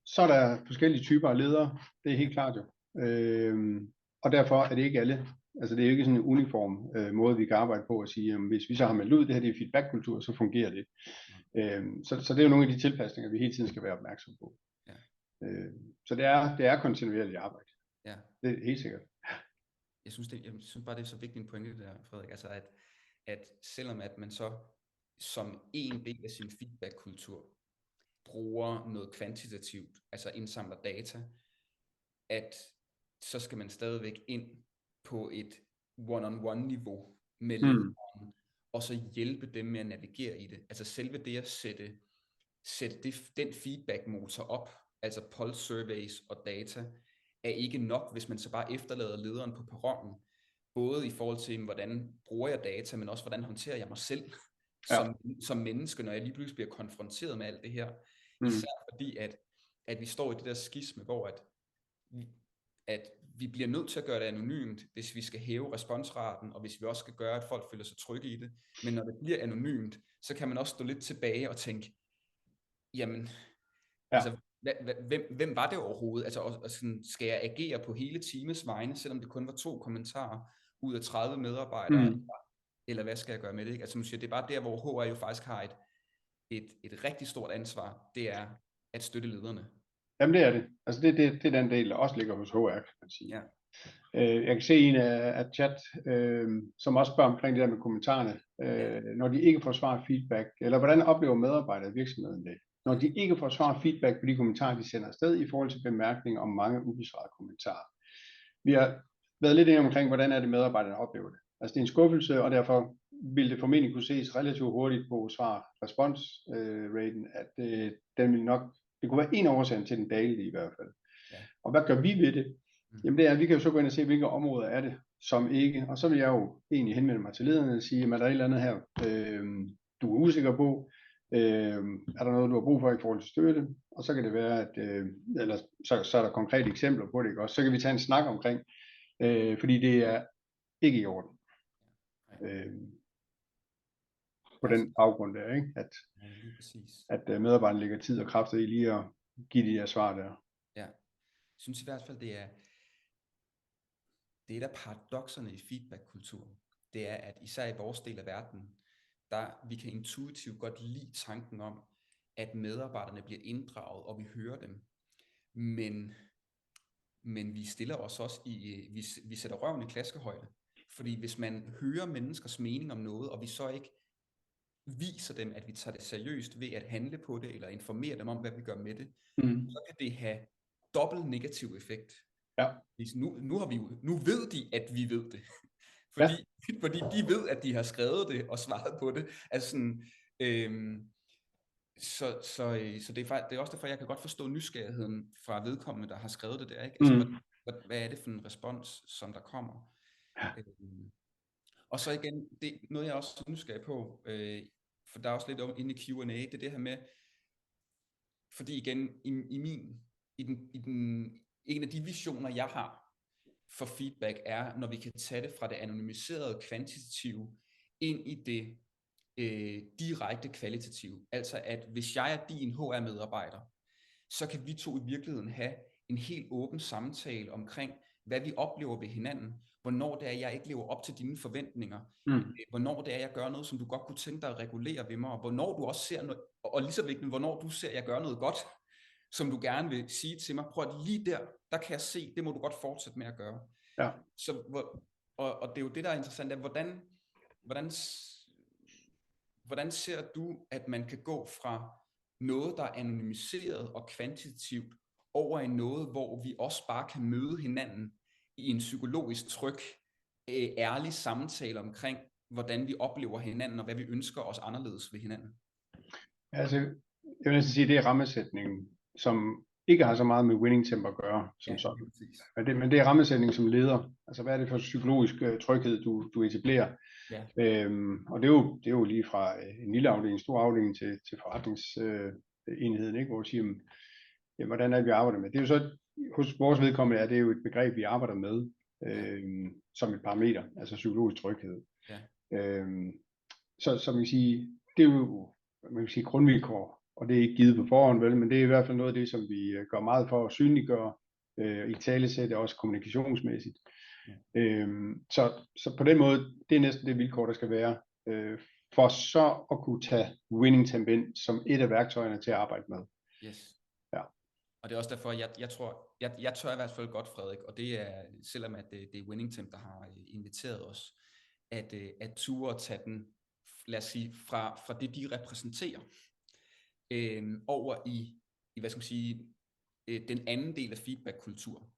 Så er der forskellige typer af ledere, det er helt klart jo. Og derfor er det ikke alle. Altså det er jo ikke sådan en uniform måde, vi kan arbejde på at sige, at hvis vi så har meldt ud, det her det er feedback-kultur, så fungerer det. Så det er jo nogle af de tilpasninger, vi hele tiden skal være opmærksom på. Ja. Så det er kontinuerligt arbejde. Ja. Det er helt sikkert. Jeg synes bare, det er så vigtigt en pointe der, Frederik, altså at selvom at man så som en del af sin feedback-kultur bruger noget kvantitativt, altså indsamler data, at så skal man stadigvæk ind på et one-on-one-niveau med lederen, og så hjælpe dem med at navigere i det. Altså selve det at sætte den feedback-motor op, altså pulse surveys og data, er ikke nok, hvis man så bare efterlader lederen på perronen, både i forhold til, hvordan bruger jeg data, men også hvordan håndterer jeg mig selv som menneske, når jeg lige pludselig bliver konfronteret med alt det her. Især fordi, at at vi står i det der skisme, hvor at vi bliver nødt til at gøre det anonymt, hvis vi skal hæve responsraten, og hvis vi også skal gøre, at folk føler sig trygge i det. Men når det bliver anonymt, så kan man også stå lidt tilbage og tænke, jamen, altså, hvem var det overhovedet? Altså, og sådan, skal jeg agere på hele teamets vegne, selvom det kun var 2 kommentarer ud af 30 medarbejdere, eller hvad skal jeg gøre med det? Ikke? Altså, det er bare der, hvor HR jo faktisk har et rigtig stort ansvar, det er at støtte lederne. Jamen det er det. Altså det er den del, der også ligger hos HR, kan man sige. Ja. Jeg kan se en af chat, som også spørger omkring det der med kommentarerne, når de ikke får svar feedback, eller hvordan oplever medarbejdere i virksomheden det? Når de ikke får svar feedback på de kommentarer, de sender afsted i forhold til bemærkninger om mange ubesvarede kommentarer. Vi har været lidt inde omkring, hvordan er det medarbejderne oplever det. Altså det er en skuffelse, og derfor vil det formentlig kunne ses relativt hurtigt på svar-respons-raten, at den vil nok, det kunne være en årsag til den daglige i hvert fald. Ja. Og hvad gør vi ved det? Jamen det er, at vi kan jo så gå ind og se, hvilke områder er det, som ikke, og så vil jeg jo egentlig henvende mig til lederne og sige, at der er et eller andet her, du er usikker på, er der noget, du har brug for i forhold til støtte, og så kan det være, at, eller så er der konkrete eksempler på det, ikke? Også så kan vi tage en snak omkring, fordi det er ikke i orden. På den baggrund der, ikke? At medarbejderne lægger tid og kræfter i lige at give de her svar der. Ja, jeg synes i hvert fald, det er et af paradokserne i feedback-kulturen. Det er, at især i vores del af verden, der vi kan intuitivt godt lide tanken om, at medarbejderne bliver inddraget, og vi hører dem. Men vi stiller os også vi sætter røven i klaskehøjde. Fordi hvis man hører menneskers mening om noget, og vi så ikke viser dem, at vi tager det seriøst ved at handle på det, eller informere dem om, hvad vi gør med det, så kan det have dobbelt negativ effekt. Ja. Nu ved de, at vi ved det. Fordi de ved, at de har skrevet det og svaret på det. Altså sådan, så det er også derfor, jeg kan godt forstå nysgerrigheden fra vedkommende, der har skrevet det der. Ikke? Altså, hvad er det for en respons, som der kommer? Ja. Og så igen, det er noget, jeg er også nysgerrig på, for der er også lidt inde i Q&A, det er det her med, fordi igen, en af de visioner, jeg har for feedback, er, når vi kan tage det fra det anonymiserede kvantitative ind i det direkte kvalitative. Altså at hvis jeg er din HR-medarbejder, så kan vi to i virkeligheden have en helt åben samtale omkring, hvad vi oplever ved hinanden, hvornår det er, jeg ikke lever op til dine forventninger, hvornår det er, jeg gør noget, som du godt kunne tænke dig at regulere ved mig, og hvornår du også ser noget, og lige så vigtigt, hvornår du ser, at jeg gør noget godt, som du gerne vil sige til mig. Prøv at lige der kan jeg se, det må du godt fortsætte med at gøre. Ja. Så, og det er jo det, der er interessant, at hvordan ser du, at man kan gå fra noget, der er anonymiseret og kvantitativt, over i noget, hvor vi også bare kan møde hinanden i en psykologisk tryg, ærlig samtale omkring, hvordan vi oplever hinanden, og hvad vi ønsker os anderledes ved hinanden? Altså, jeg vil næsten sige, det er rammesætningen, som ikke har så meget med winning tempo at gøre, som sådan. Men det er rammesætningen som leder. Altså, hvad er det for psykologisk tryghed, du etablerer? Ja. Og det er jo lige fra en lille afdeling, en stor afdeling til forretningsenheden, ikke? Hvor vi siger, hvordan er det, vi arbejder med? Det er jo så, hos vores vedkommende er det jo et begreb, vi arbejder med som et parameter, altså psykologisk tryghed. Ja. Så man kan sige, det er jo grundvilkår, og det er ikke givet på forhånd, vel, men det er i hvert fald noget af det, som vi gør meget for at synliggøre, i talesætte også kommunikationsmæssigt. Ja. Så på den måde, det er næsten det vilkår, der skal være, for så at kunne tage winning temp ind som et af værktøjerne til at arbejde med. Yes. Ja. Og det er også derfor, jeg tør i hvert fald godt, Frederik, og det er, selvom at det er winning temp, der har inviteret os, at ture tage den, lad os sige, fra det, de repræsenterer, over i hvad skal man sige, den anden del af feedback-kultur,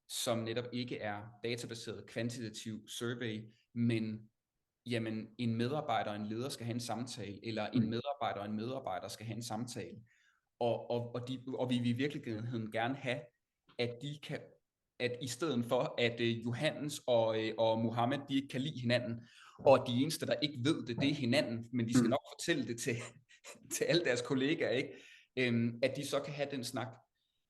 som netop ikke er databaseret kvantitativ survey, men jamen, en medarbejder og en leder skal have en samtale, eller en medarbejder og en medarbejder skal have en samtale, og vi vil i virkeligheden gerne have, at i stedet for, at Johannes og Mohammed, de ikke kan lide hinanden, og de eneste, der ikke ved det, det er hinanden, men de skal nok fortælle det til alle deres kollegaer, ikke? At de så kan have den snak.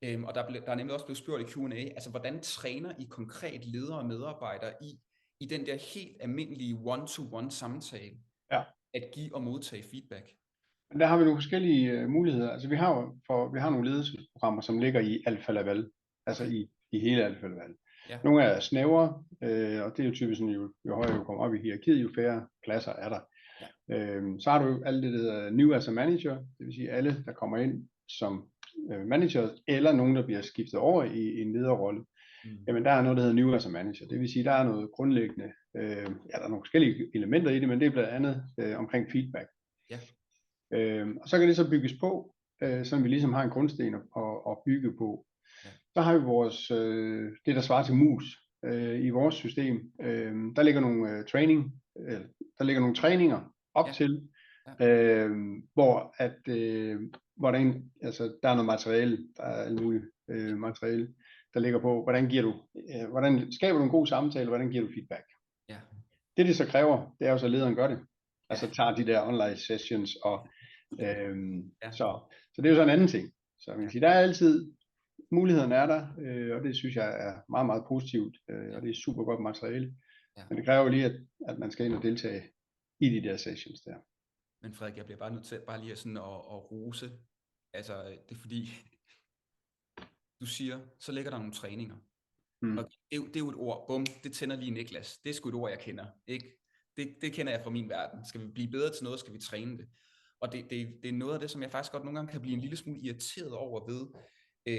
Og der er nemlig også blevet spurgt i Q&A, altså hvordan træner I konkret ledere og medarbejdere i den der helt almindelige one-to-one samtale, Ja. at give og modtage feedback? Men der har vi nogle forskellige muligheder. Altså vi har nogle ledelsesprogrammer, som ligger i Alfa Laval, altså Okay. i hele Alfa Laval. Ja. Nogle er snævre, og det er jo typisk sådan, jo højere du kommer op i hierarkiet, jo færre pladser er der. Ja. Så har du alt det, der hedder New as a Manager, det vil sige alle, der kommer ind som manager, eller nogen, der bliver skiftet over i en lederrolle. Jamen der er noget, der hedder New as a Manager. Det vil sige, der er noget grundlæggende, der er nogle forskellige elementer i det, men det er blandt andet omkring feedback. Ja. Og så kan det så bygges på, så vi ligesom har en grundsten at bygge på. Ja. Så har vi vores, det der svarer til mus i vores system. Der ligger nogle træninger op til, hvor der er noget materiale, der er alt muligt materiale, der ligger på, hvordan skaber du en god samtale, hvordan giver du feedback. Ja. Det så kræver, det er jo så lederen gør det. Altså tager de der online sessions og så det er jo så en anden ting. Så man kan sige, der er altid mulighederne er der, og det synes jeg er meget, meget positivt, og det er super godt materiale. Men det kræver lige, at man skal ind og deltage i de der sessions der. Men Frederik, jeg bliver bare nødt til bare lige sådan at rose. Altså, det er fordi, du siger, så ligger der nogle træninger. Og det er jo et ord, bum, det tænder lige Niklas. Det er sgu et ord, jeg kender, ikke? Det kender jeg fra min verden. Skal vi blive bedre til noget, skal vi træne det. Og det er noget af det, som jeg faktisk godt nogle gange kan blive en lille smule irriteret over ved,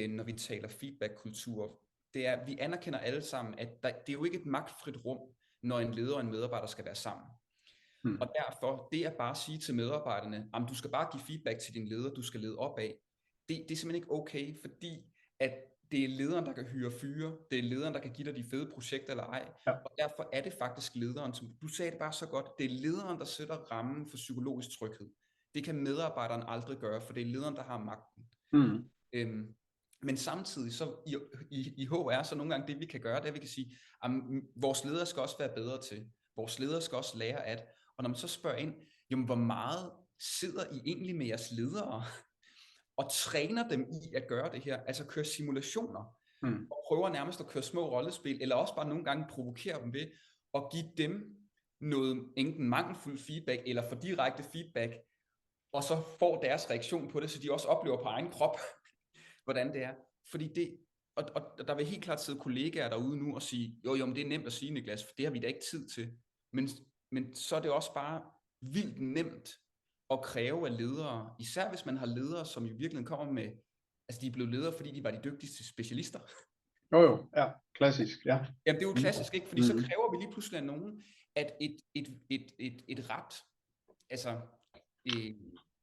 når vi taler feedback-kultur. Det er, vi anerkender alle sammen, at det er jo ikke et magtfrit rum, når en leder og en medarbejder skal være sammen. Og derfor, det er bare at sige til medarbejderne, at du skal bare give feedback til din leder, du skal lede op af. Det er simpelthen ikke okay, fordi at det er lederen, der kan hyre fyre, det er lederen, der kan give dig de fede projekter eller ej, og derfor er det faktisk lederen, som du sagde det bare så godt, det er lederen, der sætter rammen for psykologisk tryghed. Det kan medarbejderen aldrig gøre, for det er lederen, der har magten. Men samtidig så i HR, så nogle gange det vi kan gøre, det er, at vi kan sige, at vores ledere skal også være bedre til, vores ledere skal også lære at, og når man så spørger ind, jamen hvor meget sidder I egentlig med jeres ledere, og træner dem i at gøre det her, altså køre simulationer, og prøver nærmest at køre små rollespil, eller også bare nogle gange provokere dem ved, at give dem noget enten mangelfuld feedback, eller for direkte feedback, og så får deres reaktion på det, så de også oplever på egen krop, hvordan det er. Fordi det, og der vil helt klart sidde kollegaer derude nu og sige, jo, men det er nemt at sige, Niklas, for det har vi da ikke tid til. Men så er det også bare vildt nemt at kræve af ledere, især hvis man har ledere, som i virkeligheden kommer med, altså de er blevet ledere, fordi de var de dygtigste specialister. Jo, ja, klassisk, ja. Jamen det er jo klassisk, ikke? Fordi så kræver vi lige pludselig af nogen, at et ret, altså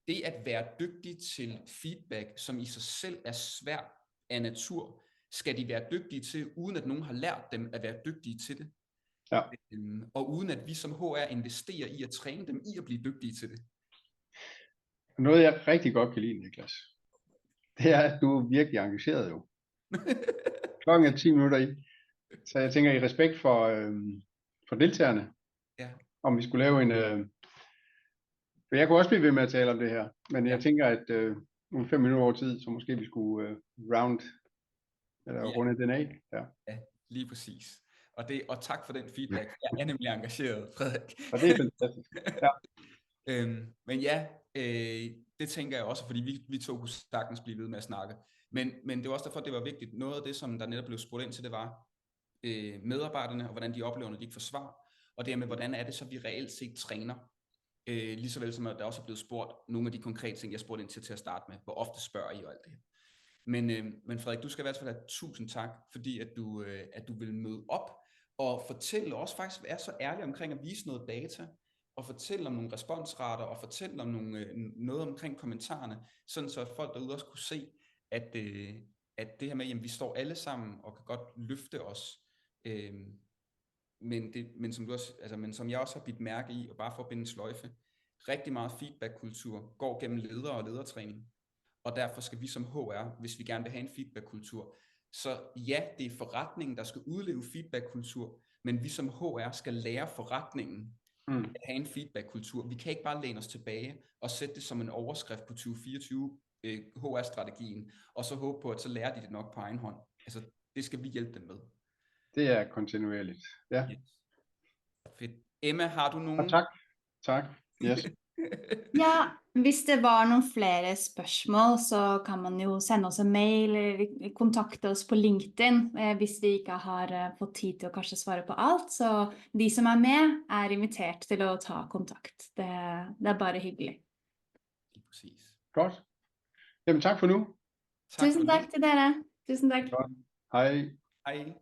det at være dygtig til feedback, som i sig selv er svært af natur, skal de være dygtige til, uden at nogen har lært dem at være dygtige til det. Ja. Og uden at vi som HR investerer i at træne dem i at blive dygtige til det. Noget jeg rigtig godt kan lide, Niklas, det er, at du er virkelig engageret jo. Klokken er 10 minutter i. Så jeg tænker i respekt for deltagerne, om vi skulle lave en... For jeg kunne også blive ved med at tale om det her, men jeg tænker, at nogle 5 minutter over tid, så måske vi skulle runde den af. Ja, lige præcis. Og tak for den feedback. Jeg er nemlig engageret, Frederik. Og det er fantastisk. Ja. Men det tænker jeg også, fordi vi to kunne sagtens blive ved med at snakke. Men det var også derfor, det var vigtigt. Noget af det, som der netop blev spurgt ind til, det var medarbejderne, og hvordan de oplever, når de ikke får svar. Og det med, hvordan er det så, vi reelt set træner. Lige så vel som at der også er blevet spurgt nogle af de konkrete ting, jeg spurgte ind til at starte med. Hvor ofte spørger I og alt det her. Men Frederik, du skal i hvert fald have 1000 tak, fordi at du vil møde op og fortælle, også faktisk være så ærlig omkring at vise noget data, og fortælle om nogle responsrater, og fortælle om noget omkring kommentarerne, sådan så folk derude også kunne se, at det her med, jamen vi står alle sammen og kan godt løfte os, men som jeg også har bidt mærke i, og bare for at binde en sløjfe, rigtig meget feedback-kultur går gennem ledere og ledertræning, og derfor skal vi som HR, hvis vi gerne vil have en feedback-kultur, så ja, det er forretningen, der skal udleve feedback-kultur, men vi som HR skal lære forretningen at have en feedback-kultur. Vi kan ikke bare læne os tilbage og sætte det som en overskrift på 2024 HR-strategien, og så håbe på, at så lærer de det nok på egen hånd. Altså, det skal vi hjælpe dem med. Det er kontinuerligt. Ja. Yes. Fedt. Emma, har du nogen? Og tak. Yes. Ja, hvis det var nogle flere spørgsmål, så kan man jo sende os en mail, eller kontakte os på LinkedIn, hvis vi ikke har fået tid til at kanskje svare på alt. Så de som er med, er inviteret til at ta kontakt. Det er bare hyggeligt. Præcis. Godt. Jamen tak for nu. Tusind tak til dere. Tusind tak. Godt. Hej. Hej.